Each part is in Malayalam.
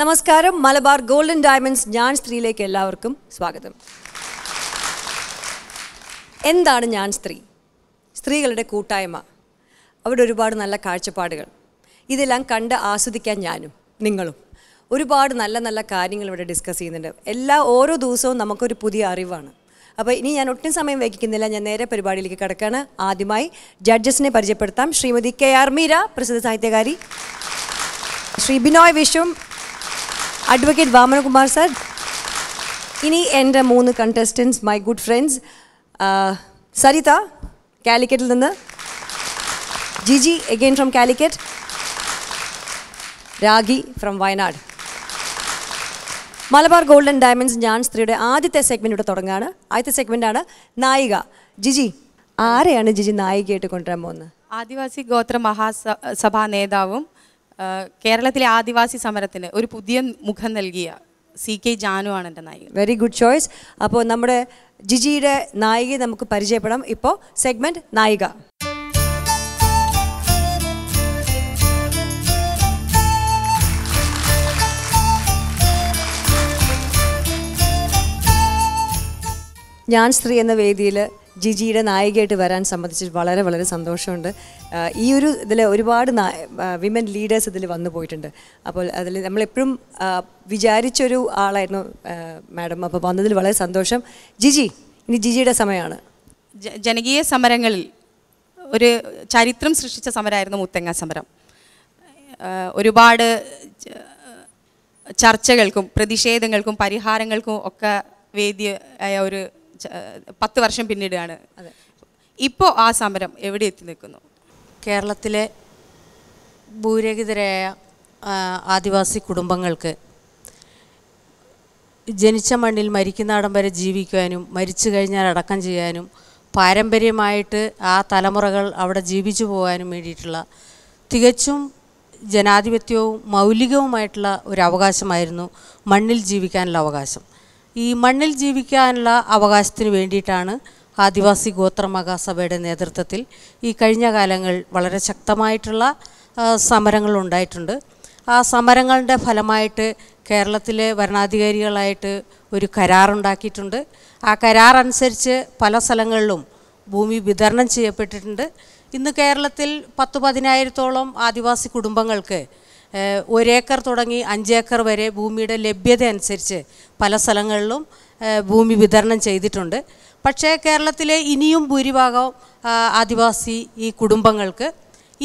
നമസ്കാരം. മലബാർ ഗോൾഡൻ ഡയമണ്ട്സ് ഞാൻ സ്ത്രീയിലേക്ക് എല്ലാവർക്കും സ്വാഗതം. എന്താണ് ഞാൻ സ്ത്രീ? സ്ത്രീകളുടെ കൂട്ടായ്മ, അവിടെ ഒരുപാട് നല്ല കാഴ്ചപ്പാടുകൾ, ഇതെല്ലാം കണ്ട് ആസ്വദിക്കാൻ ഞാനും നിങ്ങളും ഒരുപാട് നല്ല നല്ല കാര്യങ്ങൾ ഇവിടെ ഡിസ്കസ് ചെയ്യുന്നുണ്ട്. ഓരോ ദിവസവും നമുക്കൊരു പുതിയ അറിവാണ്. അപ്പോൾ ഇനി ഞാൻ ഒട്ടും സമയം വൈകിക്കുന്നില്ല, ഞാൻ നേരെ പരിപാടിയിലേക്ക് കിടക്കുകയാണ്. ആദ്യമായി ജഡ്ജസിനെ പരിചയപ്പെടുത്താം. ശ്രീമതി KR മീര, പ്രസിദ്ധ സാഹിത്യകാരി. Shri Binoy Viswam, advocate Vamanakumar sir. ഇനി എൻ്റെ 3 contestants, my good friends. Saritha, കാലിക്കറ്റിൽ നിന്ന്. Jiji, again from Calicut. Ragi from Wayanad. Malabar golden diamonds ഞാൻ സ്ത്രീയുടെ ആദ്യത്തെ സെഗ്മെൻറ്റ് ഇവിടെ തുടങ്ങുകയാണ്. ആദ്യത്തെ സെഗ്മെൻറ്റാണ് നായിക. ജിജി, ആരെയാണ് ജിജി നായികയായിട്ട് കൊണ്ടുവരാൻ പോകുന്നത്? ആദിവാസി ഗോത്ര മഹാസഭാ നേതാവും കേരളത്തിലെ ആദിവാസി സമരത്തിന് ഒരു പുതിയ മുഖം നൽകിയ CK ജാനു ആണ് എൻ്റെ നായിക. Very good choice. അപ്പോൾ നമ്മുടെ ജിജിയുടെ നായികയെ നമുക്ക് പരിചയപ്പെടാം. ഇപ്പോൾ സെഗ്മെൻറ്റ് നായിക. ഞാൻ സ്ത്രീ എന്ന വേദിയിൽ ജിജിയുടെ നായികയായിട്ട് വരാൻ സംബന്ധിച്ച് വളരെ വളരെ സന്തോഷമുണ്ട്. ഈ ഒരു ഇതിൽ ഒരുപാട് വിമൻ ലീഡേഴ്സ് ഇതിൽ വന്നു പോയിട്ടുണ്ട്. അപ്പോൾ അതിൽ നമ്മളെപ്പോഴും വിചാരിച്ചൊരു ആളായിരുന്നു മാഡം. അപ്പോൾ വന്നതിൽ വളരെ സന്തോഷം. ജിജി, ഇനി ജിജിയുടെ സമയമാണ്. ജനകീയ സമരങ്ങളിൽ ഒരു ചരിത്രം സൃഷ്ടിച്ച സമരമായിരുന്നു മുത്തങ്ങ സമരം. ഒരുപാട് ചർച്ചകൾക്കും പ്രതിഷേധങ്ങൾക്കും പരിഹാരങ്ങൾക്കും ഒക്കെ വേദിയായ ഒരു 10 വർഷം പിന്നീടാണ്. ഇപ്പോൾ ആ സമരം എവിടെ എത്തി നിൽക്കുന്നു? കേരളത്തിലെ ഭൂരഹിതരായ ആദിവാസി കുടുംബങ്ങൾക്ക് ജനിച്ച മണ്ണിൽ മരിക്കുന്നിടം വരെ ജീവിക്കുവാനും മരിച്ചു കഴിഞ്ഞാൽ അടക്കം ചെയ്യാനും പാരമ്പര്യമായിട്ട് ആ തലമുറകൾ അവിടെ ജീവിച്ചു പോകാനും വേണ്ടിയിട്ടുള്ള തികച്ചും ജനാധിപത്യവും മൗലികവുമായിട്ടുള്ള ഒരു അവകാശമായിരുന്നു മണ്ണിൽ ജീവിക്കാനുള്ള അവകാശം. ഈ മണ്ണിൽ ജീവിക്കാനുള്ള അവകാശത്തിന് വേണ്ടിയിട്ടാണ് ആദിവാസി ഗോത്ര മഹാസഭയുടെ നേതൃത്വത്തിൽ ഈ കഴിഞ്ഞ കാലങ്ങൾ വളരെ ശക്തമായിട്ടുള്ള സമരങ്ങൾ ഉണ്ടായിട്ടുണ്ട്. ആ സമരങ്ങളുടെ ഫലമായിട്ട് കേരളത്തിലെ ഭരണാധികാരികളായിട്ട് ഒരു കരാറുണ്ടാക്കിയിട്ടുണ്ട്. ആ കരാർ അനുസരിച്ച് പല സ്ഥലങ്ങളിലും ഭൂമി വിതരണം ചെയ്യപ്പെട്ടിട്ടുണ്ട്. ഇന്ന് കേരളത്തിൽ 10-15,000-ഓളം ആദിവാസി കുടുംബങ്ങൾക്ക് 1 ഏക്കർ തുടങ്ങി 5 ഏക്കർ വരെ ഭൂമിയുടെ ലഭ്യത അനുസരിച്ച് പല സ്ഥലങ്ങളിലും ഭൂമി വിതരണം ചെയ്തിട്ടുണ്ട്. പക്ഷേ കേരളത്തിലെ ഇനിയും ഭൂരിഭാഗം ആദിവാസി ഈ കുടുംബങ്ങൾക്ക്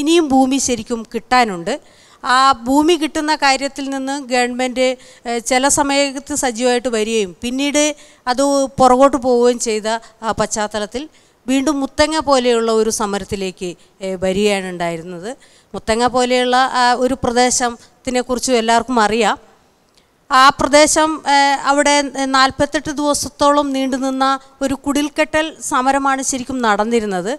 ഇനിയും ഭൂമി ശരിക്കും കിട്ടാനുണ്ട്. ആ ഭൂമി കിട്ടുന്ന കാര്യത്തിൽ നിന്ന് ഗവൺമെൻറ് ചില സമയത്ത് സജീവമായിട്ട് വരികയും പിന്നീട് അത് പുറകോട്ട് പോവുകയും ചെയ്ത പശ്ചാത്തലത്തിൽ വീണ്ടും മുത്തങ്ങ പോലെയുള്ള ഒരു സമരത്തിലേക്ക് വരികയാണ് ഉണ്ടായിരുന്നത്. മുത്തങ്ങ പോലെയുള്ള ഒരു പ്രദേശത്തിനെക്കുറിച്ച് എല്ലാവർക്കും അറിയാം. ആ പ്രദേശം അവിടെ 48 ദിവസത്തോളം നീണ്ടുനിന്ന ഒരു കുടിൽക്കെട്ടൽ സമരമാണ് ശരിക്കും നടന്നിരുന്നത്.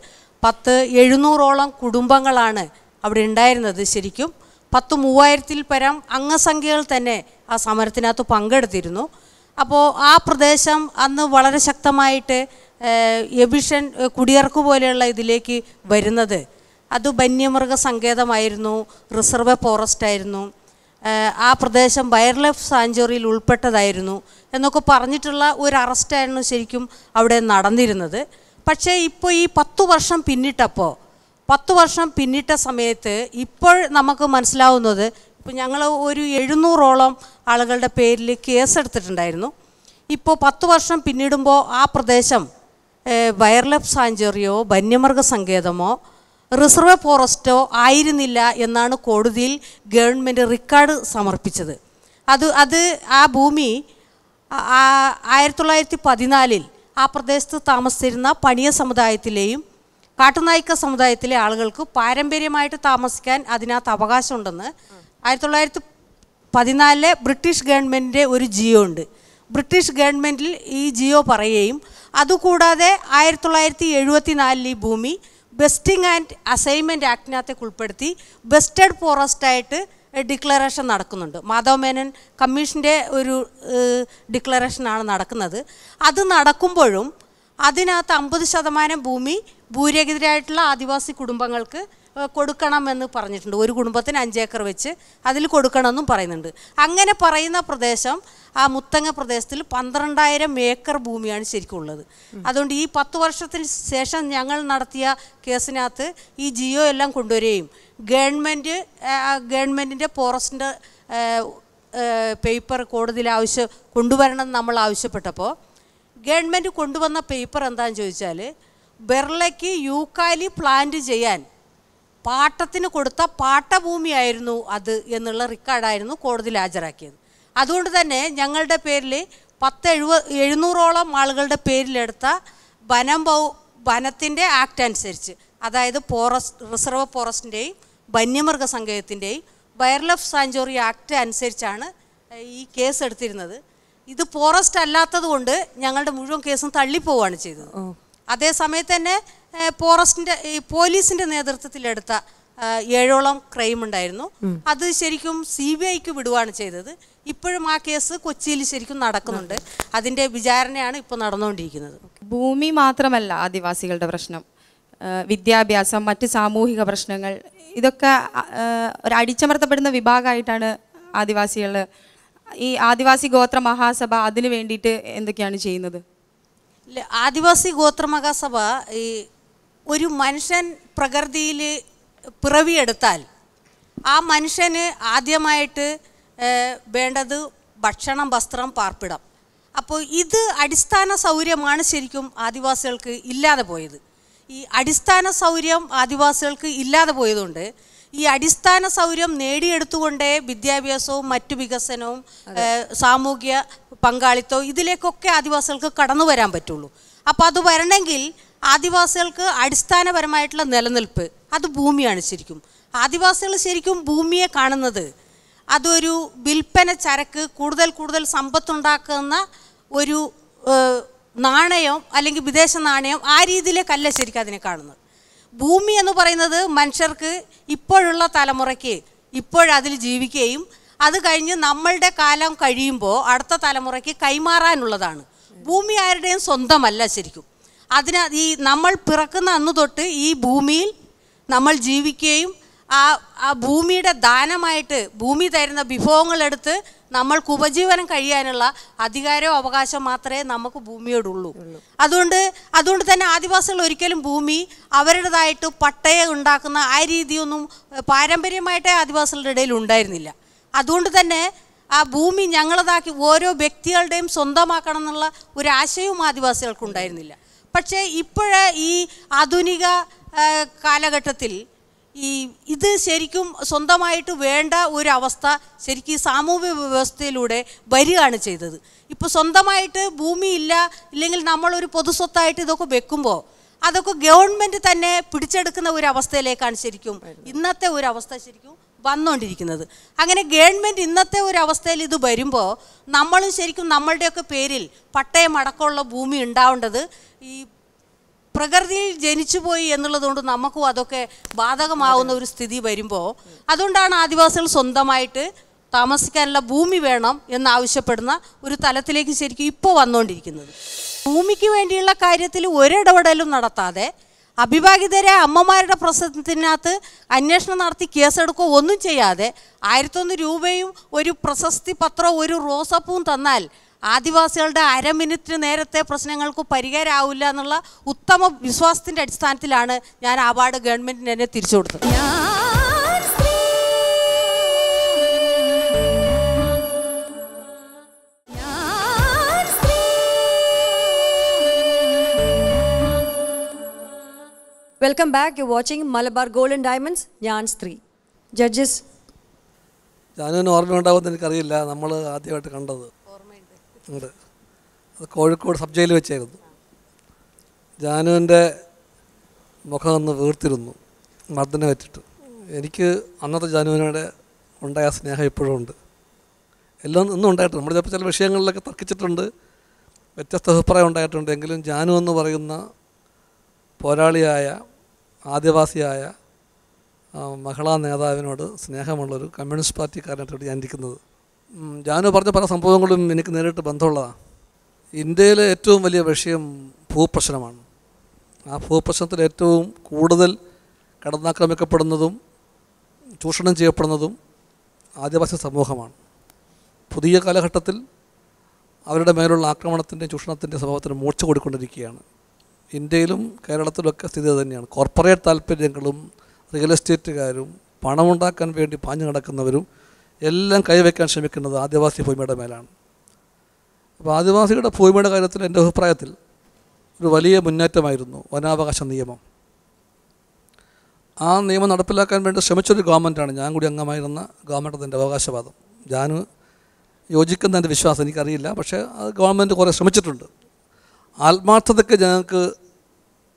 700-ഓളം കുടുംബങ്ങളാണ് അവിടെ ഉണ്ടായിരുന്നത്. ശരിക്കും 30,000-ൽ പരം അംഗസംഖ്യകൾ തന്നെ ആ സമരത്തിനകത്ത് പങ്കെടുത്തിരുന്നു. അപ്പോൾ ആ പ്രദേശം അന്ന് വളരെ ശക്തമായിട്ട് എവിഷൻ കുടിയിറക്ക് പോലെയുള്ള ഇതിലേക്ക് വരുന്നത് അത് വന്യമൃഗ സങ്കേതമായിരുന്നു, റിസർവ് ഫോറസ്റ്റ് ആയിരുന്നു, ആ പ്രദേശം വൈൽഡ് ലൈഫ് സാങ്ച്വറിയിൽ ഉൾപ്പെട്ടതായിരുന്നു എന്നൊക്കെ പറഞ്ഞിട്ടുള്ള ഒരു അറസ്റ്റായിരുന്നു ശരിക്കും അവിടെ നടന്നിരുന്നത്. പക്ഷേ ഇപ്പോൾ ഈ 10 വർഷം പിന്നിട്ടപ്പോൾ 10 വർഷം പിന്നിട്ട സമയത്ത് ഇപ്പോൾ നമുക്ക് മനസ്സിലാവുന്നത്, ഇപ്പോൾ ഞങ്ങൾ ഒരു 700-ഓളം ആളുകളുടെ പേരിൽ കേസെടുത്തിട്ടുണ്ടായിരുന്നു. ഇപ്പോൾ 10 വർഷം പിന്നിടുമ്പോൾ ആ പ്രദേശം വൈൽഡ് ലൈഫ് സാങ്ച്വറിയോ വന്യമൃഗ സങ്കേതമോ റിസർവ് ഫോറസ്റ്റോ ആയിരുന്നില്ല എന്നാണ് കോടതിയിൽ ഗവൺമെൻറ് റെക്കോർഡ് സമർപ്പിച്ചത്. അത് ആ ഭൂമി 1914-ൽ ആ പ്രദേശത്ത് താമസിച്ചിരുന്ന പണിയ സമുദായത്തിലെയും കാട്ടുനായ്ക്ക സമുദായത്തിലെ ആളുകൾക്ക് പാരമ്പര്യമായിട്ട് താമസിക്കാൻ അതിനകത്ത് അവകാശമുണ്ടെന്ന് 1914 ബ്രിട്ടീഷ് ഗവൺമെൻറ്റിൻ്റെ ഒരു ജിയോ ഉണ്ട്. ബ്രിട്ടീഷ് ഗവൺമെൻറ്റിൽ ഈ ജിയോ പറയുകയും അതുകൂടാതെ 1974 ഈ ഭൂമി ബെസ്റ്റിംഗ് ആൻഡ് അസൈൻമെൻറ്റ് ആക്ടിനകത്തേക്ക് ഉൾപ്പെടുത്തി ബെസ്റ്റഡ് ഫോറസ്റ്റായിട്ട് ഡിക്ലറേഷൻ നടക്കുന്നുണ്ട്. മാധവ് മേനൻ കമ്മീഷൻ്റെ ഒരു ഡിക്ലറേഷനാണ് നടക്കുന്നത്. അത് നടക്കുമ്പോഴും അതിനകത്ത് 50% ഭൂമി ഭൂരഹിതരായിട്ടുള്ള ആദിവാസി കുടുംബങ്ങൾക്ക് കൊടുക്കണമെന്ന് പറഞ്ഞിട്ടുണ്ട്. ഒരു കുടുംബത്തിന് 5 ഏക്കർ വെച്ച് അതിൽ കൊടുക്കണമെന്നും പറയുന്നുണ്ട്. അങ്ങനെ പറയുന്ന പ്രദേശം ആ മുത്തങ്ങ പ്രദേശത്തിൽ 12,000 ഏക്കർ ഭൂമിയാണ് ശരിക്കും ഉള്ളത്. അതുകൊണ്ട് ഈ 10 വർഷത്തിന് ശേഷം ഞങ്ങൾ നടത്തിയ കേസിനകത്ത് ഈ ജിയോ എല്ലാം കൊണ്ടുവരികയും ഗവൺമെൻറ്റിൻ്റെ ഫോറസ്റ്റിൻ്റെ പേപ്പർ കോടതിയിൽ കൊണ്ടുവരണം നമ്മൾ ആവശ്യപ്പെട്ടപ്പോൾ ഗവൺമെൻറ് കൊണ്ടുവന്ന പേപ്പർ എന്താണെന്ന് ചോദിച്ചാൽ ബെർളയ്ക്ക് യൂക്കാലി പ്ലാന്റ് ചെയ്യാൻ പാട്ടത്തിന് കൊടുത്ത പാട്ടഭൂമിയായിരുന്നു അത് എന്നുള്ള റെക്കോർഡായിരുന്നു കോടതിയിൽ ഹാജരാക്കിയത്. അതുകൊണ്ട് തന്നെ ഞങ്ങളുടെ പേരിൽ 700ഓളം ആളുകളുടെ പേരിലെടുത്ത വനത്തിൻ്റെ ആക്ട് അനുസരിച്ച്, അതായത് റിസർവ് ഫോറസ്റ്റിൻ്റെയും വന്യമൃഗ സങ്കേതത്തിൻ്റെയും വൈൽഡ് ലൈഫ് സാങ്ച്വറി ആക്ട് അനുസരിച്ചാണ് ഈ കേസ് എടുത്തിരുന്നത്. ഇത് ഫോറസ്റ്റ് അല്ലാത്തത് കൊണ്ട് ഞങ്ങളുടെ മുഴുവൻ കേസും തള്ളിപ്പോവുകയാണ് ചെയ്തത്. അതേസമയത്ത് തന്നെ പോലീസിൻ്റെ നേതൃത്വത്തിലെടുത്ത 7ഓളം ക്രൈം ഉണ്ടായിരുന്നു. അത് ശരിക്കും CBIക്ക് വിടുകയാണ് ചെയ്തത്. ഇപ്പോഴും ആ കേസ് കൊച്ചിയിൽ ശരിക്കും നടക്കുന്നുണ്ട്. അതിൻ്റെ വിചാരണയാണ് ഇപ്പോൾ നടന്നുകൊണ്ടിരിക്കുന്നത്. ഭൂമി മാത്രമല്ല ആദിവാസികളുടെ പ്രശ്നം, വിദ്യാഭ്യാസം, മറ്റ് സാമൂഹിക പ്രശ്നങ്ങൾ, ഇതൊക്കെ ഒരു അടിച്ചമർത്തപ്പെടുന്ന വിഭാഗമായിട്ടാണ് ആദിവാസികൾ. ഈ ആദിവാസി ഗോത്ര മഹാസഭ അതിന് വേണ്ടിയിട്ട് എന്തൊക്കെയാണ് ചെയ്യുന്നത്? ആദിവാസി ഗോത്ര മഹാസഭ ഒരു മനുഷ്യൻ പ്രകൃതിയിൽ പിറവിയെടുത്താൽ ആ മനുഷ്യന് ആദ്യമായിട്ട് വേണ്ടത് ഭക്ഷണം, വസ്ത്രം, പാർപ്പിടം. അപ്പോൾ ഇത് അടിസ്ഥാന സൗകര്യമാണ് ശരിക്കും ആദിവാസികൾക്ക് ഇല്ലാതെ പോയത്. ഈ അടിസ്ഥാന സൗകര്യം ആദിവാസികൾക്ക് ഇല്ലാതെ പോയതുകൊണ്ട് ഈ അടിസ്ഥാന സൗകര്യം നേടിയെടുത്തുകൊണ്ടേ വിദ്യാഭ്യാസവും മറ്റു വികസനവും സാമൂഹ്യ പങ്കാളിത്തവും ഇതിലേക്കൊക്കെ ആദിവാസികൾക്ക് കടന്നു വരാൻ പറ്റുള്ളൂ. അപ്പോൾ അത് വരണമെങ്കിൽ ആദിവാസികൾക്ക് അടിസ്ഥാനപരമായിട്ടുള്ള നിലനിൽപ്പ് അത് ഭൂമിയാണ്. ശരിക്കും ആദിവാസികൾ ശരിക്കും ഭൂമിയെ കാണുന്നത് അതൊരു വിൽപ്പന ചരക്ക്, കൂടുതൽ സമ്പത്തുണ്ടാക്കുന്ന ഒരു നാണയം അല്ലെങ്കിൽ വിദേശ നാണയം, ആ രീതിയിലേക്കല്ല ശരിക്കും അതിനെ കാണുന്നത്. ഭൂമി എന്ന് പറയുന്നത് മനുഷ്യർക്ക് ഇപ്പോഴുള്ള തലമുറയ്ക്ക് ഇപ്പോഴതിൽ ജീവിക്കുകയും അത് കഴിഞ്ഞ് നമ്മളുടെ കാലം കഴിയുമ്പോൾ അടുത്ത തലമുറയ്ക്ക് കൈമാറാനുള്ളതാണ്. ഭൂമി ആരുടെയും സ്വന്തമല്ല. ശരിക്കും ഈ നമ്മൾ പിറക്കുന്ന അന്ന് തൊട്ട് ഈ ഭൂമിയിൽ നമ്മൾ ജീവിക്കുകയും ആ ഭൂമിയുടെ ദാനമായിട്ട് ഭൂമി തരുന്ന വിഭവങ്ങളെടുത്ത് നമ്മൾക്ക് ഉപജീവനം കഴിയാനുള്ള അധികാരവും അവകാശം മാത്രമേ നമുക്ക് ഭൂമിയോടുള്ളൂ. അതുകൊണ്ട് തന്നെ ആദിവാസികൾ ഒരിക്കലും ഭൂമി അവരുടേതായിട്ട് പട്ടയ ഉണ്ടാക്കുന്ന ആ രീതിയൊന്നും പാരമ്പര്യമായിട്ടേ ആദിവാസികളുടെ ഇടയിൽ ഉണ്ടായിരുന്നില്ല. അതുകൊണ്ട് തന്നെ ആ ഭൂമി ഞങ്ങളതാക്കി ഓരോ വ്യക്തികളുടെയും സ്വന്തമാക്കണം എന്നുള്ള ഒരു ആശയവും ആദിവാസികൾക്ക് ഉണ്ടായിരുന്നില്ല. പക്ഷേ ഇപ്പോഴേ ഈ ആധുനിക കാലഘട്ടത്തിൽ ഇത് ശരിക്കും സ്വന്തമായിട്ട് വേണ്ട ഒരു അവസ്ഥ ശരിക്കും ഈ സാമൂഹ്യ വ്യവസ്ഥയിലൂടെ വരികയാണ് ചെയ്തത്. ഇപ്പോൾ സ്വന്തമായിട്ട് ഭൂമിയില്ല, ഇല്ലെങ്കിൽ നമ്മളൊരു പൊതുസ്വത്തായിട്ട് ഇതൊക്കെ വെക്കുമ്പോൾ അതൊക്കെ ഗവൺമെൻറ് തന്നെ പിടിച്ചെടുക്കുന്ന ഒരു അവസ്ഥയിലേക്കാണ് ശരിക്കും ഇന്നത്തെ ഒരു അവസ്ഥ ശരിക്കും വന്നുകൊണ്ടിരിക്കുന്നത്. അങ്ങനെ ഗവൺമെൻറ് ഇന്നത്തെ ഒരു അവസ്ഥയിൽ ഇത് വരുമ്പോൾ നമ്മളും ശരിക്കും നമ്മളുടെയൊക്കെ പേരിൽ പട്ടയം അടക്കമുള്ള ഭൂമി ഉണ്ടാവേണ്ടത് ഈ പ്രകൃതിയിൽ ജനിച്ചുപോയി എന്നുള്ളതുകൊണ്ട് നമുക്കും അതൊക്കെ ബാധകമാവുന്ന ഒരു സ്ഥിതി വരുമ്പോൾ അതുകൊണ്ടാണ് ആദിവാസികൾ സ്വന്തമായിട്ട് താമസിക്കാനുള്ള ഭൂമി വേണം എന്നാവശ്യപ്പെടുന്ന ഒരു തലത്തിലേക്ക് ശരിക്കും ഇപ്പോൾ വന്നുകൊണ്ടിരിക്കുന്നത്. ഭൂമിക്ക് വേണ്ടിയുള്ള കാര്യത്തിൽ ഒരിടപെടലും നടത്താതെ അഭിഭാഗിതരെ അമ്മമാരുടെ പ്രശ്നത്തിനകത്ത് അന്വേഷണം നടത്തി കേസെടുക്കുകയോ ഒന്നും ചെയ്യാതെ 1001 രൂപയും ഒരു പ്രശസ്തി പത്രവും ഒരു റോസപ്പൂവും തന്നാൽ ആദിവാസികളുടെ അരമിനിറ്റ് നേരത്തെ പ്രശ്നങ്ങൾക്ക് പരിഹാരമാവില്ല എന്നുള്ള ഉത്തമ വിശ്വാസത്തിൻ്റെ അടിസ്ഥാനത്തിലാണ് ഞാൻ ആ അവാർഡ് ഗവൺമെൻറ്റിന് തന്നെ തിരിച്ചു കൊടുത്തത്. Welcome back. You watching Malabar gold and diamonds. ഞാൻ സ്ത്രീ. ജഡ്ജസ്, ജാനുവിന് ഓർമ്മയുണ്ടാവുമെന്ന് എനിക്കറിയില്ല. നമ്മൾ ആദ്യമായിട്ട് കണ്ടത് ഉണ്ട്, അത് കോഴിക്കോട് സബ് ജയിലിൽ വെച്ചായിരുന്നു. ജാനുവിൻ്റെ മുഖം ഒന്ന് വീർത്തിരുന്നു മർദ്ദനെ വെച്ചിട്ട്. എനിക്ക് അന്നത്തെ ജാനുവിനോട് ഉണ്ടായ സ്നേഹം ഇപ്പോഴും ഉണ്ട്. എല്ലാം ഇന്നും ഉണ്ടായിട്ടുണ്ട്. നമ്മൾ ചിലപ്പോൾ ചില വിഷയങ്ങളിലൊക്കെ തർക്കിച്ചിട്ടുണ്ട്, വ്യത്യസ്ത അഭിപ്രായം ഉണ്ടായിട്ടുണ്ട്. എങ്കിലും ജാനു എന്ന് പറയുന്ന പോരാളിയായ ആദിവാസിയായ മഹിളാ നേതാവിനോട് സ്നേഹമുള്ളൊരു കമ്മ്യൂണിസ്റ്റ് പാർട്ടിക്കാരനായിട്ടാണ് ഞാൻ ഇരിക്കുന്നത്. ജാനു പറഞ്ഞ പല സംഭവങ്ങളും എനിക്ക് നേരിട്ട് ബന്ധമുള്ളതാണ്. ഇന്ത്യയിലെ ഏറ്റവും വലിയ വിഷയം ഭൂപ്രശ്നമാണ്. ആ ഭൂപ്രശ്നത്തിൽ ഏറ്റവും കൂടുതൽ കടന്നാക്രമിക്കപ്പെടുന്നതും ചൂഷണം ചെയ്യപ്പെടുന്നതും ആദിവാസി സമൂഹമാണ്. പുതിയ കാലഘട്ടത്തിൽ അവരുടെ മേലുള്ള ആക്രമണത്തിൻ്റെ ചൂഷണത്തിൻ്റെ സ്വഭാവത്തിന് മൂർച്ച കൂടിക്കൊണ്ടിരിക്കുകയാണ്. ഇന്ത്യയിലും കേരളത്തിലുമൊക്കെ സ്ഥിതി തന്നെയാണ്. കോർപ്പറേറ്റ് താല്പര്യങ്ങളും റിയൽ എസ്റ്റേറ്റുകാരും പണമുണ്ടാക്കാൻ വേണ്ടി പാഞ്ഞു നടക്കുന്നവരും എല്ലാം കൈവയ്ക്കാൻ ശ്രമിക്കുന്നത് ആദിവാസി ഭൂമിയുടെ മേലാണ്. അപ്പോൾ ആദിവാസികളുടെ ഭൂമിയുടെ കാര്യത്തിൽ എൻ്റെ അഭിപ്രായത്തിൽ ഒരു വലിയ മുന്നേറ്റമായിരുന്നു വനാവകാശ നിയമം. ആ നിയമം നടപ്പിലാക്കാൻ വേണ്ടി ശ്രമിച്ചൊരു ഗവൺമെൻറ്റാണ്, ഞാൻ കൂടി അംഗമായിരുന്ന ഗവൺമെൻറ്. എൻ്റെ അവകാശവാദം ഞാൻ യോജിക്കുന്ന എൻ്റെ വിശ്വാസം എനിക്കറിയില്ല, പക്ഷേ അത് ഗവൺമെൻറ് കുറേ ശ്രമിച്ചിട്ടുണ്ട്. ആത്മാർത്ഥതയ്ക്ക് ഞങ്ങൾക്ക്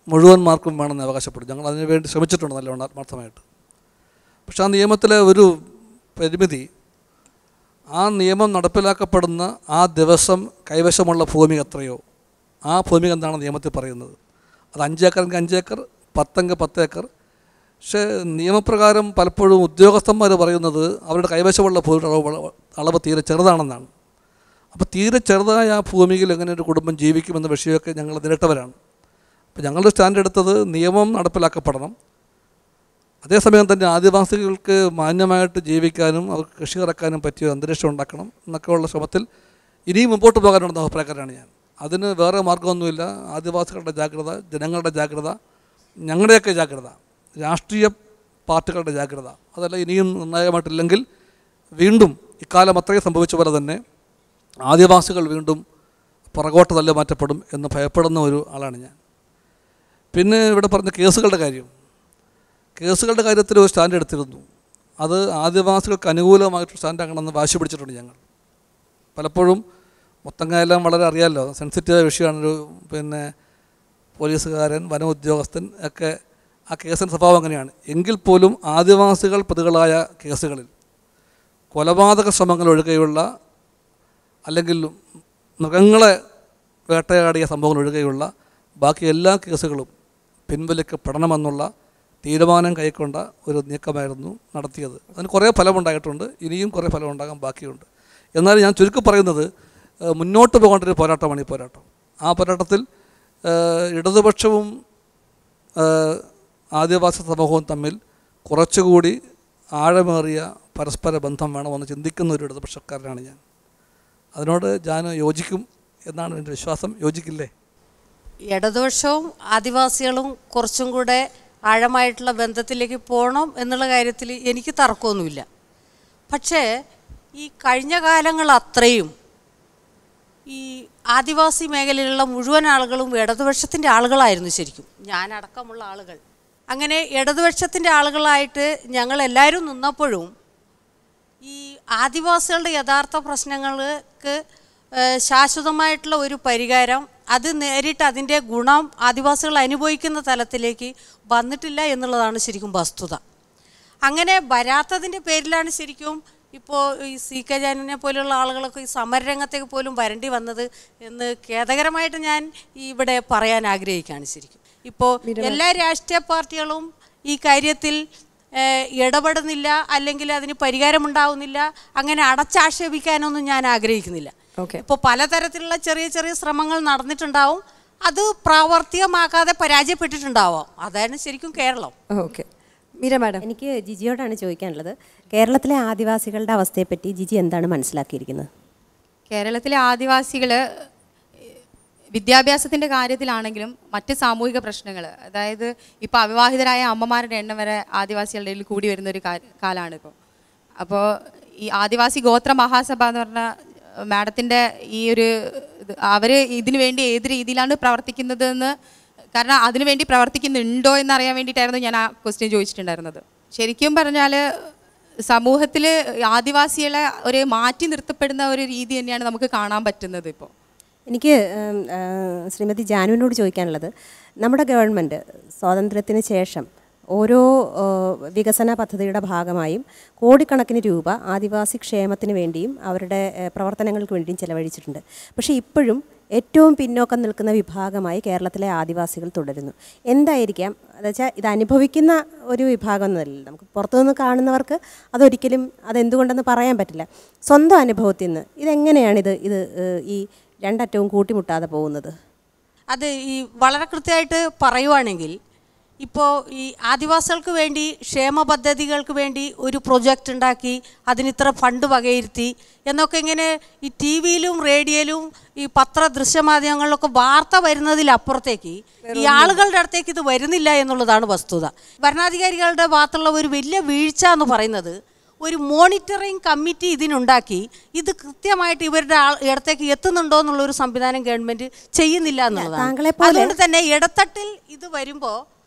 മുഴുവൻ മാർക്കും വേണമെന്ന് അവകാശപ്പെടും. ഞങ്ങൾ അതിനു വേണ്ടി ശ്രമിച്ചിട്ടുണ്ട് നല്ലവണ്ണം ആത്മാർത്ഥമായിട്ട്. പക്ഷേ ആ നിയമത്തിലെ ഒരു പരിമിതി, ആ നിയമം നടപ്പിലാക്കപ്പെടുന്ന ആ ദിവസം കൈവശമുള്ള ഭൂമി എത്രയോ ആ ഭൂമി എന്താണ് നിയമത്തിൽ പറയുന്നത്. അത് 5 ഏക്കറെങ്കിൽ 5 ഏക്കർ, 10 10 ഏക്കർ. പക്ഷേ നിയമപ്രകാരം പലപ്പോഴും ഉദ്യോഗസ്ഥന്മാർ പറയുന്നത് അവരുടെ കൈവശമുള്ള ഭൂമിയുടെ അളവ് തീരെ ചെറുതാണെന്നാണ്. അപ്പോൾ തീരെ ചെറുതായ ആ ഭൂമിയിൽ എങ്ങനെ ഒരു കുടുംബം ജീവിക്കുമെന്ന വിഷയമൊക്കെ ഞങ്ങൾ നേരിട്ടവരാണ്. അപ്പോൾ ഞങ്ങളുടെ സ്റ്റാൻഡ് എടുത്തത് നിയമം നടപ്പിലാക്കപ്പെടണം, അതേസമയം തന്നെ ആദിവാസികൾക്ക് മാന്യമായിട്ട് ജീവിക്കാനും അവർക്ക് കൃഷി ഇറക്കാനും പറ്റിയ അന്തരീക്ഷം ഉണ്ടാക്കണം എന്നൊക്കെയുള്ള ശ്രമത്തിൽ ഇനിയും മുമ്പോട്ട് പോകാനുണ്ടെന്ന അഭിപ്രായക്കാരാണ് ഞാൻ. അതിന് വേറെ മാർഗ്ഗമൊന്നുമില്ല. ആദിവാസികളുടെ ജാഗ്രത, ജനങ്ങളുടെ ജാഗ്രത, ഞങ്ങളുടെയൊക്കെ ജാഗ്രത, രാഷ്ട്രീയ പാർട്ടികളുടെ ജാഗ്രത, അതല്ല ഇനിയും നിർണായകമായിട്ടില്ലെങ്കിൽ വീണ്ടും ഇക്കാലം അത്രയും സംഭവിച്ച പോലെ തന്നെ ആദിവാസികൾ വീണ്ടും പുറകോട്ട് തള്ളി മാറ്റപ്പെടും എന്ന് ഭയപ്പെടുന്ന ഒരു ആളാണ് ഞാൻ. പിന്നെ ഇവിടെ പറഞ്ഞ കേസുകളുടെ കാര്യത്തിൽ ഒരു സ്റ്റാൻഡ് എടുത്തിരുന്നു. അത് ആദിവാസികൾക്ക് അനുകൂലമായിട്ടൊരു സ്റ്റാൻഡ് ആകണമെന്ന് വാശി പിടിച്ചിട്ടുണ്ട് ഞങ്ങൾ. പലപ്പോഴും മൊത്തങ്ങയെല്ലാം വളരെ അറിയാമല്ലോ, സെൻസിറ്റീവായ വിഷയമാണ്. പിന്നെ പോലീസുകാരൻ, വന ഉദ്യോഗസ്ഥൻ ഒക്കെ ആ കേസിൻ്റെ സ്വഭാവം അങ്ങനെയാണ്. എങ്കിൽ പോലും ആദിവാസികൾ പ്രതികളായ കേസുകളിൽ കൊലപാതക ശ്രമങ്ങൾ ഒഴികെയുള്ള, അല്ലെങ്കിൽ മൃഗങ്ങളെ വേട്ടയാടിയ സംഭവങ്ങൾ ഒഴികെയുള്ള ബാക്കി എല്ലാ കേസുകളും പിൻവലിക്കപ്പെടണമെന്നുള്ള തീരുമാനം കൈക്കൊണ്ട ഒരു നീക്കമായിരുന്നു നടത്തിയത്. അതിന് കുറേ ഫലമുണ്ടായിട്ടുണ്ട്, ഇനിയും കുറേ ഫലമുണ്ടാകാൻ ബാക്കിയുണ്ട്. എന്നാൽ ഞാൻ ചുരുക്കി പറയുന്നത്, മുന്നോട്ട് പോകേണ്ട ഒരു പോരാട്ടമാണ് ഈ പോരാട്ടം. ആ പോരാട്ടത്തിൽ ഇടതുപക്ഷവും ആദിവാസി സമൂഹവും തമ്മിൽ കുറച്ചുകൂടി ആഴമേറിയ പരസ്പര ബന്ധം വേണമെന്ന് ചിന്തിക്കുന്ന ഒരു ഇടതുപക്ഷക്കാരനാണ് ഞാൻ. അതിനോട് ഞാൻ യോജിക്കും എന്നാണ് എൻ്റെ വിശ്വാസം. യോജിക്കില്ലേ? ഇടതുപക്ഷവും ആദിവാസികളും കുറച്ചും കൂടെ ആഴമായിട്ടുള്ള ബന്ധത്തിലേക്ക് പോകണം എന്നുള്ള കാര്യത്തിൽ എനിക്ക് തർക്കമൊന്നുമില്ല. പക്ഷേ ഈ കഴിഞ്ഞ കാലങ്ങൾ അത്രയും ഈ ആദിവാസി മേഖലയിലുള്ള മുഴുവൻ ആളുകളും ഇടതുപക്ഷത്തിൻ്റെ ആളുകളായിരുന്നു. ശരിക്കും ഞാനടക്കമുള്ള ആളുകൾ അങ്ങനെ ഇടതുപക്ഷത്തിൻ്റെ ആളുകളായിട്ട് ഞങ്ങളെല്ലാവരും നിന്നപ്പോഴും ഈ ആദിവാസികളുടെ യഥാർത്ഥ പ്രശ്നങ്ങൾക്ക് ശാശ്വതമായിട്ടുള്ള ഒരു പരിഹാരം, അത് നേരിട്ട് അതിൻ്റെ ഗുണം ആദിവാസികൾ അനുഭവിക്കുന്ന തലത്തിലേക്ക് വന്നിട്ടില്ല എന്നുള്ളതാണ് ശരിക്കും വസ്തുത. അങ്ങനെ വരാത്തതിൻ്റെ പേരിലാണ് ശരിക്കും ഇപ്പോൾ ഈ CK ജാനുവിനെ പോലെയുള്ള ആളുകളൊക്കെ ഈ സമരരംഗത്തേക്ക് പോലും വരേണ്ടി വന്നത് എന്ന് ഖേദകരമായിട്ട് ഞാൻ ഇവിടെ പറയാൻ ആഗ്രഹിക്കുകയാണ്. ശരിക്കും ഇപ്പോൾ എല്ലാ രാഷ്ട്രീയ പാർട്ടികളും ഈ കാര്യത്തിൽ ഇടപെടുന്നില്ല, അല്ലെങ്കിൽ അതിന് പരിഹാരമുണ്ടാവുന്നില്ല, അങ്ങനെ അടച്ചാക്ഷേപിക്കാനൊന്നും ഞാൻ ആഗ്രഹിക്കുന്നില്ല. ഇപ്പോൾ പലതരത്തിലുള്ള ചെറിയ ചെറിയ ശ്രമങ്ങൾ നടന്നിട്ടുണ്ടാവും, അത് പ്രാവർത്തികമാക്കാതെ പരാജയപ്പെട്ടിട്ടുണ്ടാവാം. അതാണ് ശരിക്കും കേരളം. ഓക്കെ, മീര മാഡം, എനിക്ക് ജിജിയോടാണ് ചോദിക്കാനുള്ളത്. കേരളത്തിലെ ആദിവാസികളുടെ അവസ്ഥയെപ്പറ്റി ജിജി എന്താണ് മനസ്സിലാക്കിയിരിക്കുന്നത്? കേരളത്തിലെ ആദിവാസികൾ വിദ്യാഭ്യാസത്തിൻ്റെ കാര്യത്തിലാണെങ്കിലും മറ്റ് സാമൂഹിക പ്രശ്നങ്ങൾ, അതായത് ഇപ്പോൾ അവിവാഹിതരായ അമ്മമാരുടെ എണ്ണം വരെ ആദിവാസികളുടെ ഇടയിൽ കൂടി വരുന്നൊരു കാലമാണ് ഇപ്പോൾ. അപ്പോൾ ഈ ആദിവാസി ഗോത്ര മഹാസഭ എന്ന് പറഞ്ഞ മാഡത്തിൻ്റെ ഈ ഒരു അവർ ഇതിനു വേണ്ടി ഏത് രീതിയിലാണ് പ്രവർത്തിക്കുന്നതെന്ന്, കാരണം അതിനുവേണ്ടി പ്രവർത്തിക്കുന്നുണ്ടോ എന്നറിയാൻ വേണ്ടിയിട്ടായിരുന്നു ഞാൻ ആ ക്വസ്റ്റ്യൻ ചോദിച്ചിട്ടുണ്ടായിരുന്നത്. ശരിക്കും പറഞ്ഞാൽ സമൂഹത്തിൽ ആദിവാസികളെ ഒരു മാറ്റി നിർത്തപ്പെടുന്ന ഒരു രീതി തന്നെയാണ് നമുക്ക് കാണാൻ പറ്റുന്നത് ഇപ്പോൾ. എനിക്ക് ശ്രീമതി ജാനുവിനോട് ചോദിക്കാനുള്ളത്, നമ്മുടെ ഗവൺമെൻറ് സ്വാതന്ത്ര്യത്തിന് ശേഷം ഓരോ വികസന പദ്ധതിയുടെ ഭാഗമായും കോടിക്കണക്കിന് രൂപ ആദിവാസി ക്ഷേമത്തിന് വേണ്ടിയും അവരുടെ പ്രവർത്തനങ്ങൾക്ക് വേണ്ടിയും ചെലവഴിച്ചിട്ടുണ്ട്. പക്ഷേ ഇപ്പോഴും ഏറ്റവും പിന്നോക്കം നിൽക്കുന്ന വിഭാഗമായി കേരളത്തിലെ ആദിവാസികൾ തുടരുന്നു. എന്തായിരിക്കാം എന്നുവെച്ചാൽ ഇത് അനുഭവിക്കുന്ന ഒരു വിഭാഗം എന്നല്ല, നമുക്ക് പുറത്തുനിന്ന് കാണുന്നവർക്ക് അതൊരിക്കലും അതെന്തുകൊണ്ടെന്ന് പറയാൻ പറ്റില്ല. സ്വന്തം അനുഭവത്തിൽ നിന്ന് ഇതെങ്ങനെയാണിത് ഈ രണ്ടറ്റവും കൂട്ടിമുട്ടാതെ പോകുന്നത്? അത് ഈ വളരെ കൃത്യമായിട്ട് പറയുവാണെങ്കിൽ ഇപ്പോൾ ഈ ആദിവാസികൾക്ക് വേണ്ടി ക്ഷേമ പദ്ധതികൾക്ക് വേണ്ടി ഒരു പ്രൊജക്റ്റ് ഉണ്ടാക്കി അതിനിത്ര ഫണ്ട് വകയിരുത്തി എന്നൊക്കെ ഇങ്ങനെ ഈ ടി വിയിലും റേഡിയോയിലും ഈ ദൃശ്യമാധ്യമങ്ങളിലൊക്കെ വാർത്ത വരുന്നതിലപ്പുറത്തേക്ക് ഈ ആളുകളുടെ അടുത്തേക്ക് ഇത് വരുന്നില്ല എന്നുള്ളതാണ് വസ്തുത. ഭരണാധികാരികളുടെ ഭാഗത്തുള്ള ഒരു വലിയ വീഴ്ച എന്ന് പറയുന്നത് ഒരു മോണിറ്ററിംഗ് കമ്മിറ്റി ഇതിനുണ്ടാക്കി ഇത് കൃത്യമായിട്ട് ഇവരുടെ ഇടത്തേക്ക് എത്തുന്നുണ്ടോ എന്നുള്ളൊരു സംവിധാനം ഗവൺമെൻറ് ചെയ്യുന്നില്ല എന്നുള്ളതാണ്. അതുകൊണ്ട് തന്നെ ഇടത്തട്ടിൽ ഇത് വരുമ്പോൾ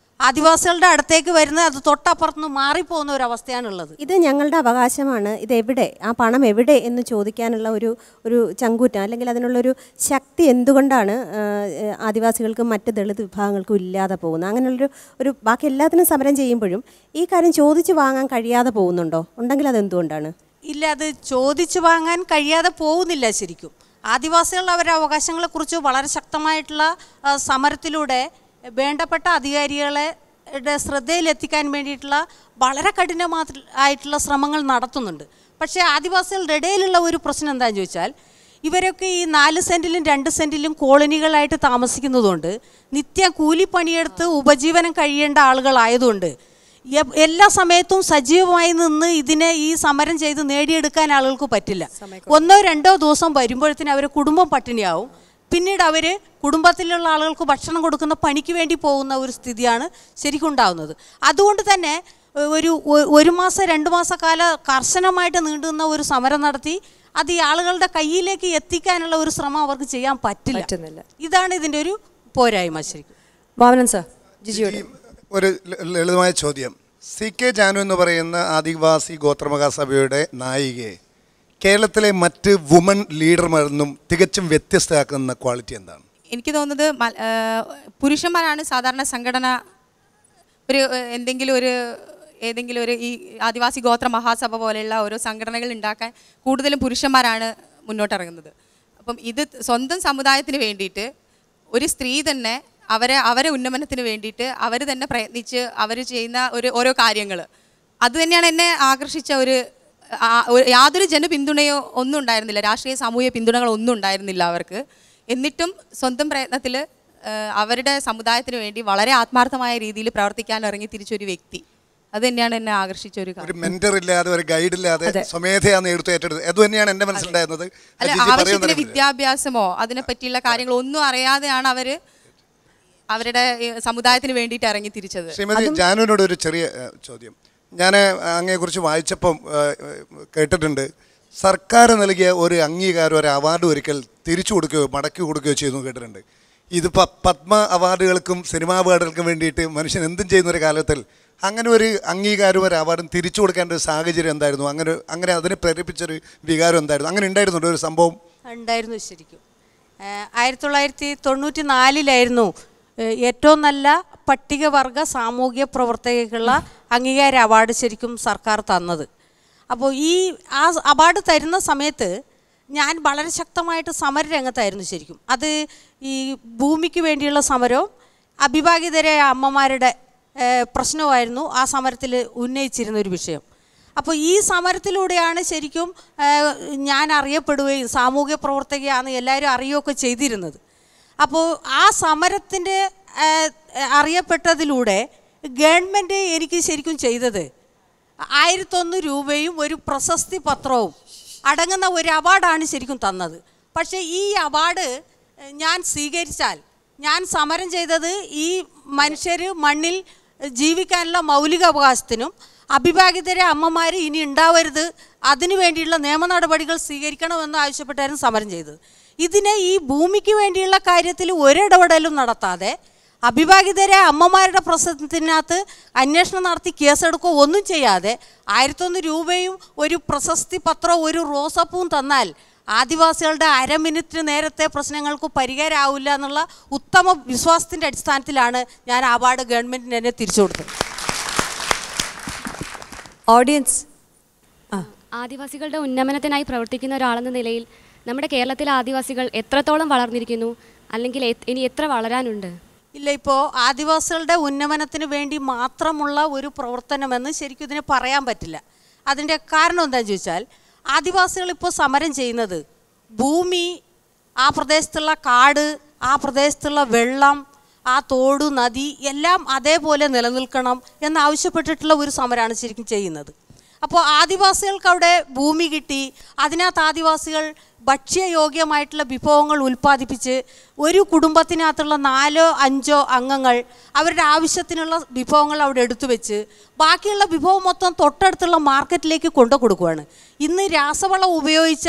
ആദിവാസികളുടെ അടുത്തേക്ക് വരുന്നത് അത് തൊട്ടപ്പുറത്തുനിന്ന് മാറിപ്പോകുന്ന ഒരു അവസ്ഥയാണുള്ളത്. ഇത് ഞങ്ങളുടെ അവകാശമാണ്, ഇത് എവിടെ, ആ പണം എവിടെ എന്ന് ചോദിക്കാനുള്ള ഒരു ചങ്കൂറ്റം അല്ലെങ്കിൽ അതിനുള്ളൊരു ശക്തി എന്തുകൊണ്ടാണ് ആദിവാസികൾക്കും മറ്റ് ദളിത് വിഭാഗങ്ങൾക്കും ഇല്ലാതെ പോകുന്നത്? അങ്ങനെയുള്ളൊരു ബാക്കി എല്ലാത്തിനും സമരം ചെയ്യുമ്പോഴും ഈ കാര്യം ചോദിച്ചു വാങ്ങാൻ കഴിയാതെ പോകുന്നുണ്ടോ? ഉണ്ടെങ്കിൽ അതെന്തുകൊണ്ടാണ്? ഇല്ല, അത് ചോദിച്ചു വാങ്ങാൻ കഴിയാതെ പോകുന്നില്ല. ശരിക്കും ആദിവാസികൾ അവരുടെ അവകാശങ്ങളെക്കുറിച്ച് വളരെ ശക്തമായിട്ടുള്ള സമരത്തിലൂടെ വേണ്ടപ്പെട്ട അധികാരികളെ ശ്രദ്ധയിലെത്തിക്കാൻ വേണ്ടിയിട്ടുള്ള വളരെ കഠിനമായിട്ടുള്ള ശ്രമങ്ങൾ നടത്തുന്നുണ്ട്. പക്ഷേ ആദിവാസികളുടെ ഇടയിലുള്ള ഒരു പ്രശ്നം എന്താണെന്ന് ചോദിച്ചാൽ ഇവരൊക്കെ ഈ 4 സെൻറ്റിലും 2 സെൻറ്റിലും കോളനികളായിട്ട് താമസിക്കുന്നതുകൊണ്ട് നിത്യം കൂലിപ്പണിയെടുത്ത് ഉപജീവനം കഴിയേണ്ട ആളുകളായതുകൊണ്ട് എല്ലാ സമയത്തും സജീവമായി നിന്ന് ഇതിനെ ഈ സമരം ചെയ്ത് നേടിയെടുക്കാൻ ആളുകൾക്ക് പറ്റില്ല. 1-2 ദിവസം വരുമ്പോഴത്തേന് അവർ കുടുംബം പട്ടിണിയാവും. പിന്നീട് അവർ കുടുംബത്തിലുള്ള ആളുകൾക്ക് ഭക്ഷണം കൊടുക്കുന്ന പണിക്ക് വേണ്ടി പോകുന്ന ഒരു സ്ഥിതിയാണ് ശരിക്കും ഉണ്ടാകുന്നത്. അതുകൊണ്ട് തന്നെ ഒരു മാസം 2 മാസക്കാല കർശനമായിട്ട് നീണ്ടുന്ന ഒരു സമരം നടത്തി അത് ഈ ആളുകളുടെ കയ്യിലേക്ക് എത്തിക്കാനുള്ള ഒരു ശ്രമം അവർക്ക് ചെയ്യാൻ പറ്റുന്നില്ല. ഇതാണ് ഇതിൻ്റെ ഒരു പോരായ്മ. ശരിക്കും ഭാവനൻ സാർ, ജിജിയോട് ഒരു ലളിതമായ ചോദ്യം. CK ജാനു എന്ന് പറയുന്ന ആദിവാസി ഗോത്രമഹാസഭയുടെ നായികയെ കേരളത്തിലെ മറ്റ് വുമൺ ലീഡർമാരിൽ നിന്നും തികച്ചും വ്യത്യസ്തമാക്കുന്ന ക്വാളിറ്റി എന്താണ്? എനിക്ക് തോന്നുന്നത് പുരുഷന്മാരാണ് സാധാരണ സംഘടന ഏതെങ്കിലും ഒരു ഈ ആദിവാസി ഗോത്ര മഹാസഭ പോലെയുള്ള ഓരോ സംഘടനകൾ ഉണ്ടാക്കാൻ കൂടുതലും പുരുഷന്മാരാണ് മുന്നോട്ടിറങ്ങുന്നത്. അപ്പം ഇത് സ്വന്തം സമുദായത്തിന് വേണ്ടിയിട്ട് ഒരു സ്ത്രീ തന്നെ അവരെ ഉന്നമനത്തിന് വേണ്ടിയിട്ട് അവർ തന്നെ പ്രയത്നിച്ച് അവർ ചെയ്യുന്ന ഓരോ കാര്യങ്ങൾ അത് തന്നെയാണ് എന്നെ ആകർഷിച്ച യാതൊരു ജനപിന്തുണയോ ഒന്നും ഉണ്ടായിരുന്നില്ല, രാഷ്ട്രീയ സാമൂഹിക പിന്തുണകളൊന്നും ഉണ്ടായിരുന്നില്ല അവർക്ക്. എന്നിട്ടും സ്വന്തം പ്രയത്നത്തിൽ അവരുടെ സമുദായത്തിന് വേണ്ടി വളരെ ആത്മാർത്ഥമായ രീതിയിൽ പ്രവർത്തിക്കാൻ ഇറങ്ങി തിരിച്ചൊരു വ്യക്തി, അത് തന്നെയാണ് എന്നെ ആകർഷിച്ച ഒരു കാര്യം. ഒരു മെന്റർ ഇല്ലാതെ ഒരു ഗൈഡ് ഇല്ലാതെ സ്വമേധയാണ് ഏറ്റെടുത്തത്. അത് തന്നെയാണ് എൻ്റെ മനസ്സിലുണ്ടായിരുന്നത്. ആവശ്യത്തിന് വിദ്യാഭ്യാസമോ അതിനെ പറ്റിയുള്ള കാര്യങ്ങളോ ഒന്നും അറിയാതെയാണ് അവരുടെ സമുദായത്തിന് വേണ്ടിയിട്ട് ഇറങ്ങി തിരിച്ചത്. ശ്രീമതി ജാനുവിനോട് ഒരു ചെറിയ ചോദ്യം. ഞാൻ അങ്ങയെക്കുറിച്ച് വായിച്ചപ്പം കേട്ടിട്ടുണ്ട്, സർക്കാർ നൽകിയ ഒരു അംഗീകാരം, ഒരു അവാർഡ് ഒരിക്കൽ തിരിച്ചു കൊടുക്കുകയോ മടക്കി കൊടുക്കുകയോ ചെയ്തു കേട്ടിട്ടുണ്ട്. ഇതിപ്പോൾ പത്മ അവാർഡുകൾക്കും സിനിമാ അവാർഡുകൾക്കും വേണ്ടിയിട്ട് മനുഷ്യൻ എന്തും ചെയ്യുന്നൊരു കാലത്തിൽ അങ്ങനെ ഒരു അംഗീകാരവും ഒരു അവാർഡും തിരിച്ചു കൊടുക്കേണ്ട ഒരു സാഹചര്യം എന്തായിരുന്നു? അങ്ങനെ അതിനെ പ്രേരിപ്പിച്ചൊരു വികാരം എന്തായിരുന്നു? അങ്ങനെ ഉണ്ടായിരുന്നുണ്ടോ ഒരു സംഭവം? ഉണ്ടായിരുന്നു. ശരിക്കും 1994 ഏറ്റവും നല്ല പട്ടികവർഗ സാമൂഹ്യ പ്രവർത്തകർക്കുള്ള അംഗീകാര അവാർഡ് ശരിക്കും സർക്കാർ തന്നത്. അപ്പോൾ ആ അവാർഡ് തരുന്ന സമയത്ത് ഞാൻ വളരെ ശക്തമായിട്ട് സമരരംഗത്തായിരുന്നു. ശരിക്കും അത് ഈ ഭൂമിക്ക് വേണ്ടിയുള്ള സമരവും അവിവാഹിതരായ അമ്മമാരുടെ പ്രശ്നമായിരുന്നു ആ സമരത്തിൽ ഉന്നയിച്ചിരുന്ന ഒരു വിഷയം. അപ്പോൾ ഈ സമരത്തിലൂടെയാണ് ശരിക്കും ഞാൻ അറിയപ്പെടുകയും സാമൂഹ്യ പ്രവർത്തകയാണ് എല്ലാവരും അറിയുകയൊക്കെ ചെയ്തിരുന്നത്. അപ്പോൾ ആ സമരത്തിൻ്റെ അറിയപ്പെട്ടതിലൂടെ ഗവൺമെൻറ് എനിക്ക് ശരിക്കും ചെയ്തത് 1001 രൂപയും ഒരു പ്രശസ്തി പത്രവും അടങ്ങുന്ന ഒരു അവാർഡാണ് ശരിക്കും തന്നത്. പക്ഷേ ഈ അവാർഡ് ഞാൻ സ്വീകരിച്ചാൽ ഞാൻ സമരം ചെയ്തത് ഈ മനുഷ്യർ മണ്ണിൽ ജീവിക്കാനുള്ള മൗലിക അവകാശത്തിനും അവിവാഹിതരെ അമ്മമാർ ഇനി ഉണ്ടാവരുത് അതിനു വേണ്ടിയുള്ള നിയമ നടപടികൾ സ്വീകരിക്കണമെന്ന് ആവശ്യപ്പെട്ടായിരുന്നു സമരം ചെയ്തത്. ഇതിനെ ഈ ഭൂമിക്ക് വേണ്ടിയുള്ള കാര്യത്തിൽ ഒരിടപെടലും നടത്താതെ അവിവാഹിതരെ അമ്മമാരുടെ പ്രശ്നത്തിനകത്ത് അന്വേഷണം നടത്തി കേസെടുക്കുകയോ ഒന്നും ചെയ്യാതെ 1001 രൂപയും ഒരു പ്രശസ്തി പത്രവും ഒരു റോസപ്പൂവും തന്നാൽ ആദിവാസികളുടെ അരമിനിറ്റ് നേരത്തെ പ്രശ്നങ്ങൾക്ക് പരിഹാരമാവില്ല എന്നുള്ള ഉത്തമ വിശ്വാസത്തിൻ്റെ അടിസ്ഥാനത്തിലാണ് ഞാൻ അവാർഡ് ഗവൺമെൻറ്റിന് തന്നെ തിരിച്ചു കൊടുത്തത്. ഓഡിയൻസ്, ആദിവാസികളുടെ ഉന്നമനത്തിനായി പ്രവർത്തിക്കുന്ന ഒരാളെന്ന നിലയിൽ നമ്മുടെ കേരളത്തിലെ ആദിവാസികൾ എത്രത്തോളം വളർന്നിരിക്കുന്നു, അല്ലെങ്കിൽ ഇനി എത്ര വളരാനുണ്ട്? ഇല്ല, ഇപ്പോൾ ആദിവാസികളുടെ ഉന്നമനത്തിന് വേണ്ടി മാത്രമുള്ള ഒരു പ്രവർത്തനമെന്ന് ശരിക്കും ഇതിനെ പറയാൻ പറ്റില്ല. അതിൻ്റെ കാരണം എന്താണെന്ന് ചോദിച്ചാൽ ആദിവാസികളിപ്പോൾ സമരം ചെയ്യുന്നത് ഭൂമി, ആ പ്രദേശത്തുള്ള കാട്, ആ പ്രദേശത്തുള്ള വെള്ളം, ആ തോട് നദി എല്ലാം അതേപോലെ നിലനിൽക്കണം എന്നാവശ്യപ്പെട്ടിട്ടുള്ള ഒരു സമരമാണ് ശരിക്കും ചെയ്യുന്നത്. അപ്പോൾ ആദിവാസികൾക്ക് അവിടെ ഭൂമി കിട്ടി, അതിനകത്ത് ആദിവാസികൾ ഭക്ഷ്യയോഗ്യമായിട്ടുള്ള വിഭവങ്ങൾ ഉൽപ്പാദിപ്പിച്ച് ഒരു കുടുംബത്തിനകത്തുള്ള 4-5 അംഗങ്ങൾ അവരുടെ ആവശ്യത്തിനുള്ള വിഭവങ്ങൾ അവിടെ എടുത്തു വെച്ച് ബാക്കിയുള്ള വിഭവം മൊത്തം തൊട്ടടുത്തുള്ള മാർക്കറ്റിലേക്ക് കൊണ്ടു കൊടുക്കുകയാണ്. ഇന്ന് രാസവളം ഉപയോഗിച്ച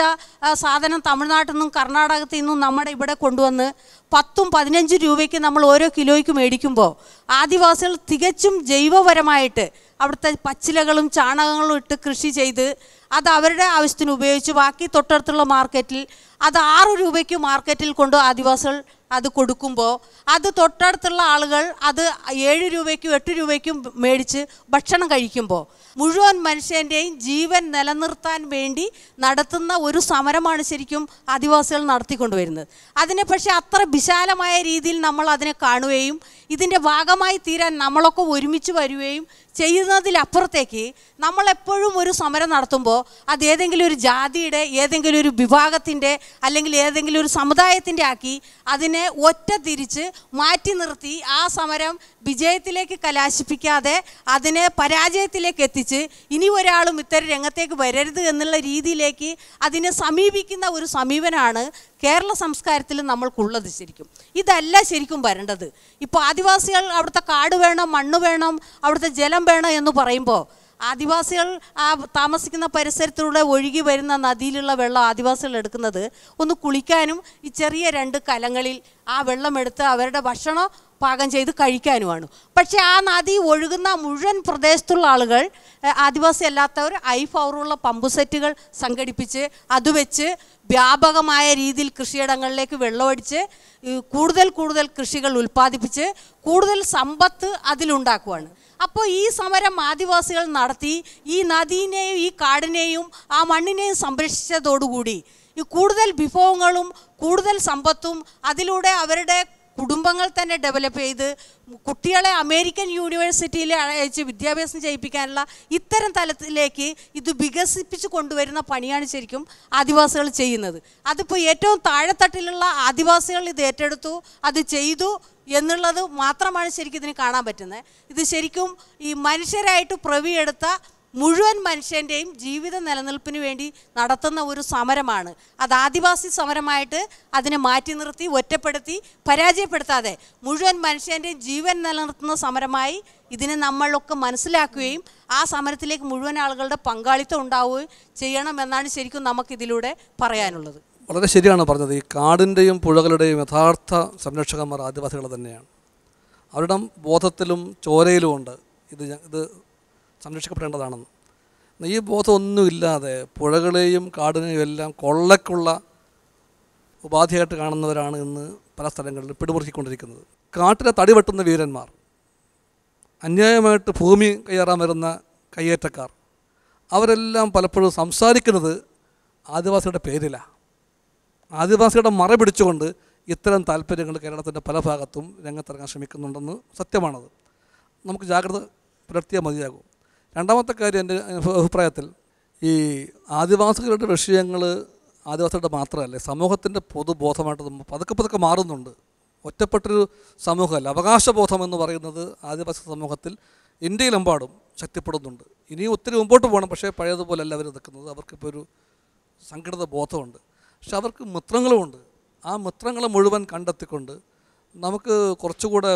സാധനം തമിഴ്നാട്ടിൽ നിന്നും കർണാടകത്തിൽ നിന്നും നമ്മുടെ ഇവിടെ കൊണ്ടുവന്ന് 10-15 രൂപയ്ക്ക് നമ്മൾ ഓരോ കിലോയ്ക്ക് മേടിക്കുമ്പോൾ ആദിവാസികൾ തികച്ചും ജൈവപരമായിട്ട് അവിടുത്തെ പച്ചിലകളും ചാണകങ്ങളും ഇട്ട് കൃഷി ചെയ്ത് അത് അവരുടെ ആവശ്യത്തിന് ഉപയോഗിച്ച് ബാക്കി തൊട്ടടുത്തുള്ള മാർക്കറ്റിൽ അത് 6 രൂപയ്ക്ക് മാർക്കറ്റിൽ കൊണ്ട് ആദിവാസികൾ അത് കൊടുക്കുമ്പോൾ അത് തൊട്ടടുത്തുള്ള ആളുകൾ അത് 7 രൂപയ്ക്കും 8 രൂപയ്ക്കും മേടിച്ച് ഭക്ഷണം കഴിക്കുമ്പോൾ മുഴുവൻ മനുഷ്യൻ്റെയും ജീവൻ നിലനിർത്താൻ വേണ്ടി നടത്തുന്ന ഒരു സമരമാണ് ശരിക്കും ആദിവാസികൾ നടത്തിക്കൊണ്ടുവരുന്നത്. അതിനെ പക്ഷേ അത്ര വിശാലമായ രീതിയിൽ നമ്മൾ അതിനെ കാണുകയും ഇതിൻ്റെ ഭാഗമായി തീരാൻ നമ്മളൊക്കെ ഒരുമിച്ച് വരികയും ചെയ്യുന്നതിലപ്പുറത്തേക്ക് നമ്മളെപ്പോഴും ഒരു സമരം നടത്തുമ്പോൾ അത് ഏതെങ്കിലും ഒരു ജാതിയുടെ ഏതെങ്കിലും ഒരു വിഭാഗത്തിൻ്റെ അല്ലെങ്കിൽ ഏതെങ്കിലും ഒരു സമുദായത്തിൻ്റെ ആക്കി അതിനെ ഒറ്റ തിരിച്ച് മാറ്റി നിർത്തി ആ സമരം വിജയത്തിലേക്ക് കലാശിപ്പിക്കാതെ അതിനെ പരാജയത്തിലേക്ക് എത്തിച്ച് ഇനി ഒരാളും ഇത്തരം രംഗത്തേക്ക് വരരുത് എന്നുള്ള രീതിയിലേക്ക് അതിനെ സമീപിക്കുന്ന ഒരു സമീപനമാണ് കേരള സംസ്കാരത്തിൽ നമ്മൾക്കുള്ളത്. ശരിക്കും ഇതല്ല ശരിക്കും വരേണ്ടത്. ഇപ്പോൾ ആദിവാസികൾ അവിടുത്തെ കാട് വേണം, മണ്ണ് വേണം, അവിടുത്തെ ജലം വേണം എന്ന് പറയുമ്പോൾ ആദിവാസികൾ ആ താമസിക്കുന്ന പരിസരത്തിലൂടെ ഒഴുകി വരുന്ന നദിയിലുള്ള വെള്ളം ആദിവാസികൾ എടുക്കുന്നത് ഒന്ന് കുളിക്കാനും ഈ ചെറിയ 2 കലങ്ങളിൽ ആ വെള്ളമെടുത്ത് അവരുടെ ഭക്ഷണം പാകം ചെയ്ത് കഴിക്കാനുമാണ്. പക്ഷേ ആ നദി ഒഴുകുന്ന മുഴുവൻ പ്രദേശത്തുള്ള ആളുകൾ ആദിവാസി അല്ലാത്തവർ പവറുള്ള പമ്പ് സെറ്റുകൾ സംഘടിപ്പിച്ച് അത് വെച്ച് വ്യാപകമായ രീതിയിൽ കൃഷിയിടങ്ങളിലേക്ക് വെള്ളമടിച്ച് കൂടുതൽ കൃഷികൾ ഉൽപ്പാദിപ്പിച്ച് കൂടുതൽ സമ്പത്ത് അതിലുണ്ടാക്കുവാണ്. അപ്പോൾ ഈ സമരം ആദിവാസികൾ നടത്തി ഈ നദീനെയും ഈ കാടിനെയും ആ മണ്ണിനെയും സംരക്ഷിച്ചതോടുകൂടി ഈ കൂടുതൽ വിഭവങ്ങളും കൂടുതൽ സമ്പത്തും അതിലൂടെ അവരുടെ കുടുംബങ്ങൾ തന്നെ ഡെവലപ്പ് ചെയ്ത് കുട്ടികളെ അമേരിക്കൻ യൂണിവേഴ്സിറ്റിയിൽ അയച്ച് വിദ്യാഭ്യാസം ചെയ്യിപ്പിക്കാനുള്ള ഇത്തരം തലത്തിലേക്ക് ഇത് വികസിപ്പിച്ച് കൊണ്ടുവരുന്ന പണിയാണ് ശരിക്കും ആദിവാസികൾ ചെയ്യുന്നത്. അതിപ്പോൾ ഏറ്റവും താഴെത്തട്ടിലുള്ള ആദിവാസികൾ ഇത് ഏറ്റെടുത്തു, അത് ചെയ്തു എന്നുള്ളത് മാത്രമാണ് ശരിക്കും ഇതിന് കാണാൻ പറ്റുന്നത്. ഇത് ശരിക്കും ഈ മനുഷ്യരായിട്ട് പ്രവിയെടുത്ത മുഴുവൻ മനുഷ്യൻ്റെയും ജീവിത നിലനിൽപ്പിന് വേണ്ടി നടത്തുന്ന ഒരു സമരമാണ്. അത് ആദിവാസി സമരമായിട്ട് അതിനെ മാറ്റി നിർത്തി ഒറ്റപ്പെടുത്തി പരാജയപ്പെടുത്താതെ മുഴുവൻ മനുഷ്യൻ്റെയും ജീവൻ നിലനിർത്തുന്ന സമരമായി ഇതിനെ നമ്മളൊക്കെ മനസ്സിലാക്കുകയും ആ സമരത്തിലേക്ക് മുഴുവൻ ആളുകളുടെ പങ്കാളിത്തം ഉണ്ടാവുകയും ചെയ്യണമെന്നാണ് ശരിക്കും നമുക്കിതിലൂടെ പറയാനുള്ളത്. വളരെ ശരിയാണ് പറഞ്ഞത്. ഈ കാടിൻ്റെയും പുഴകളുടെയും യഥാർത്ഥ സംരക്ഷകന്മാർ ആദിവാസികൾ തന്നെയാണ്. അവരുടെ ബോധത്തിലും ചോരയിലുമുണ്ട് ഇത് സംരക്ഷിക്കപ്പെടേണ്ടതാണെന്ന്. ഈ ബോധമൊന്നുമില്ലാതെ പുഴകളെയും കാടിനെയും എല്ലാം കൊള്ളക്കുള്ള ഉപാധിയായിട്ട് കാണുന്നവരാണ് ഇന്ന് പല സ്ഥലങ്ങളിലും പിടിമുറുക്കിക്കൊണ്ടിരിക്കുന്നത്. കാട്ടിലെ തടി വെട്ടുന്ന വീരന്മാർ, അന്യായമായിട്ട് ഭൂമി കയ്യേറാൻ വരുന്ന കയ്യേറ്റക്കാർ, അവരെല്ലാം പലപ്പോഴും സംസാരിക്കുന്നത് ആദിവാസിയുടെ പേരിലാണ്. ആദിവാസിയുടെ മറ പിടിച്ചുകൊണ്ട് ഇത്തരം താല്പര്യങ്ങൾ കേരളത്തിൻ്റെ പല ഭാഗത്തും രംഗത്തിറങ്ങാൻ ശ്രമിക്കുന്നുണ്ടെന്ന് സത്യമാണത്. നമുക്ക് ജാഗ്രത പുലർത്തിയാൽ മതിയാകും. രണ്ടാമത്തെ കാര്യം, എൻ്റെ അഭിപ്രായത്തിൽ ഈ ആദിവാസികളുടെ വിഷയങ്ങൾ ആദിവാസികളുടെ മാത്രമല്ല, സമൂഹത്തിൻ്റെ പൊതുബോധമായിട്ട് പതുക്കെ മാറുന്നുണ്ട്. ഒറ്റപ്പെട്ടൊരു സമൂഹമല്ല. അവകാശബോധം എന്ന് പറയുന്നത് ആദിവാസി സമൂഹത്തിൽ ഇന്ത്യയിലെമ്പാടും ശക്തിപ്പെടുന്നുണ്ട്. ഇനിയും ഒത്തിരി മുമ്പോട്ട് പോകണം. പക്ഷേ പഴയതുപോലെയല്ല അവർ നിൽക്കുന്നത്. അവർക്കിപ്പോൾ ഒരു സംഘടിത ബോധമുണ്ട്. പക്ഷെ അവർക്ക് മിത്രങ്ങളുമുണ്ട്. ആ മിത്രങ്ങളെ മുഴുവൻ കണ്ടെത്തിക്കൊണ്ട് നമുക്ക് കുറച്ചുകൂടെ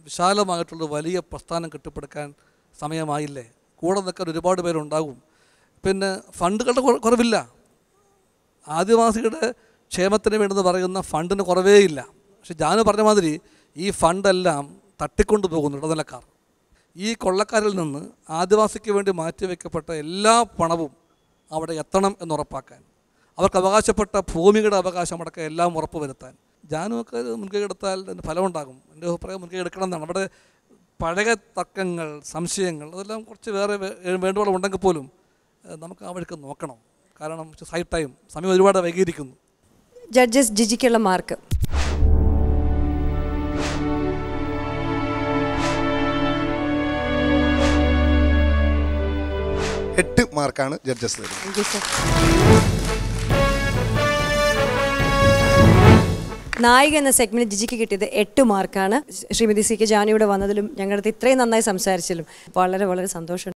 വിശാലമായിട്ടുള്ള വലിയ പ്രസ്ഥാനം കെട്ടിപ്പടുക്കാൻ സമയമായില്ലേ? കൂടെ നിൽക്കാൻ ഒരുപാട് പേരുണ്ടാകും. പിന്നെ ഫണ്ടുകളുടെ കുറവില്ല. ആദിവാസിയുടെ ക്ഷേമത്തിന് വേണ്ടെന്ന് പറയുന്ന ഫണ്ടിന് കുറവേ ഇല്ല. പക്ഷെ ജാനു പറഞ്ഞ മാതിരി ഈ ഫണ്ടെല്ലാം തട്ടിക്കൊണ്ടു പോകുന്നു ഇടനിലക്കാർ. ഈ കൊള്ളക്കാരിൽ നിന്ന് ആദിവാസിക്ക് വേണ്ടി മാറ്റിവെക്കപ്പെട്ട എല്ലാ പണവും അവിടെ എത്തണം എന്നുറപ്പാക്കാൻ, അവർക്ക് അവകാശപ്പെട്ട ഭൂമിയുടെ അവകാശമടക്കം എല്ലാം ഉറപ്പ് വരുത്താൻ ജാനുവൊക്കെ മുൻകൈ എടുത്താൽ അതിന് ഫലമുണ്ടാകും. എൻ്റെ അഭിപ്രായം മുൻകൈ എടുക്കണം എന്നാണ്. അവിടെ പഴയ തർക്കങ്ങൾ, സംശയങ്ങൾ അതെല്ലാം കുറച്ച് വേറെ വേണ്ടുവോളം ഉണ്ടെങ്കിൽ പോലും നമുക്ക് ആ വഴിക്ക് നോക്കണം. കാരണം സൈഡ് ടൈം സമയം ഒരുപാട് വൈകിയിരിക്കുന്നു. ജഡ്ജസ് ജിജിക്കുള്ള മാർക്ക് 8 മാർക്കാണ് ജഡ്ജസ് തരുന്നത്. നായിക എന്ന സെഗ്മെൻറ്റ് ജിജിക്ക് കിട്ടിയത് 8 മാർക്കാണ്. ശ്രീമതി സി കെ ജാനു ഇവിടെ വന്നതിലും ഞങ്ങളുടെ ഇത്രയും നന്നായി സംസാരിച്ചതിലും വളരെ വളരെ സന്തോഷം.